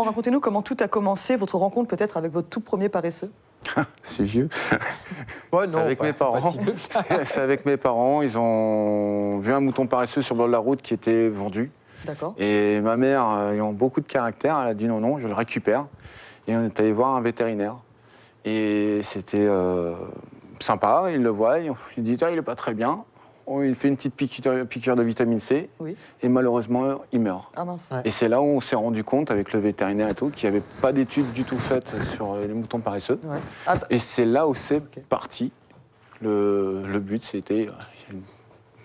Racontez-nous comment tout a commencé, votre rencontre peut-être avec votre tout premier paresseux. C'est vieux. Ouais, C'est avec mes parents. Si vieux que ça. C'est avec mes parents. Ils ont vu un mouton paresseux sur le bord de la route qui était vendu. D'accord. Et ma mère, ayant beaucoup de caractère, elle a dit non, je le récupère. Et on est allé voir un vétérinaire. Et c'était sympa, il le voit, il dit il n'est pas très bien. Il fait une petite piqûre de vitamine C. Oui. Et malheureusement, il meurt. Ah mince. Ouais. Et c'est là où on s'est rendu compte avec le vétérinaire et tout qu'il n'y avait pas d'études du tout faites sur les moutons paresseux. Ouais. Att- Et c'est là où c'est parti. Le but, c'était,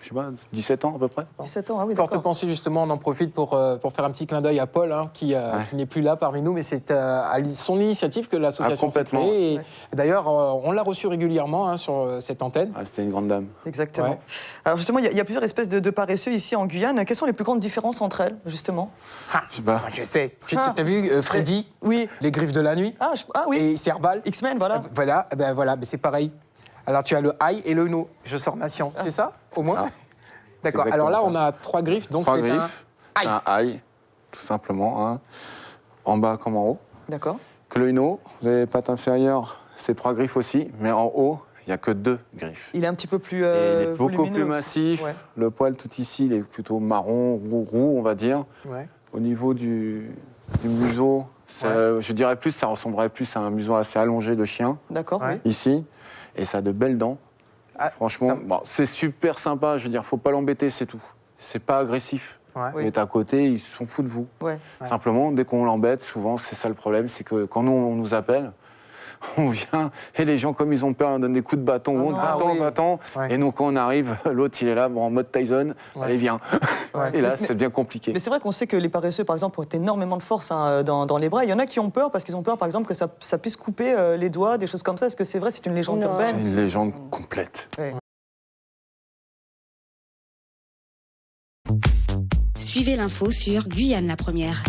je sais pas, 17 ans à peu près. 17 ans, ah oui, Forte d'accord. pensée, justement, on en profite pour faire un petit clin d'œil à Paul, hein, qui n'est plus là parmi nous, mais c'est à son initiative que l'association s'est complètement. créée. Et Ouais. d'ailleurs, on l'a reçu régulièrement hein, sur cette antenne. Ah, c'était une grande dame. Exactement. Ouais. Alors justement, il y a plusieurs espèces de paresseux ici en Guyane. Quelles sont les plus grandes différences entre elles, justement? Je sais pas. Je sais. Tu Ah. as vu Freddy, Oui. les griffes de la nuit, Ah oui, et Cerbal. X-Men, voilà. Voilà, mais c'est pareil. Alors tu as le aïe et le no. Je sors ma science, c'est ça, au moins? Ça. D'accord. C'est Alors là, exactement on a 3 griffes, donc Trois c'est griffes, aïe. un aïe, tout simplement, hein, en bas comme en haut. D'accord. Que le no, vous avez les pattes inférieures, c'est 3 griffes aussi, mais en haut, il n'y a que 2 griffes. Il est un petit peu plus Et il est beaucoup volumineux plus aussi. massif. Ouais. Le poil tout ici, il est plutôt marron, roux, on va dire. Ouais. Au niveau du museau, je dirais plus, ça ressemblerait plus à un museau assez allongé de chien, D'accord, Ouais. oui. ici. Et ça a de belles dents. Ah, Franchement, ça- bon, c'est super sympa, je veux dire, faut pas l'embêter, c'est tout. C'est pas agressif. Ouais. Oui. Il est à côté, ils s'en foutent de vous. Ouais. Ouais. Simplement, dès qu'on l'embête, souvent, c'est ça le problème, c'est que quand nous, on nous appelle, on vient, et les gens, comme ils ont peur, ils donnent des coups de bâton, non. oui. va-t'en. Ouais. Et nous, quand on arrive, l'autre, il est là, bon, en mode Tyson, Ouais. allez, viens. Ouais. Et là, Mais- c'est bien compliqué. Mais c'est vrai qu'on sait que les paresseux, par exemple, ont énormément de force dans les bras. Il y en a qui ont peur parce qu'ils ont peur, par exemple, que ça puisse couper les doigts, des choses comme ça. Est-ce que c'est vrai? C'est une légende Non. C'est urbaine? une légende complète. Ouais. Suivez l'info sur Guyane la Première.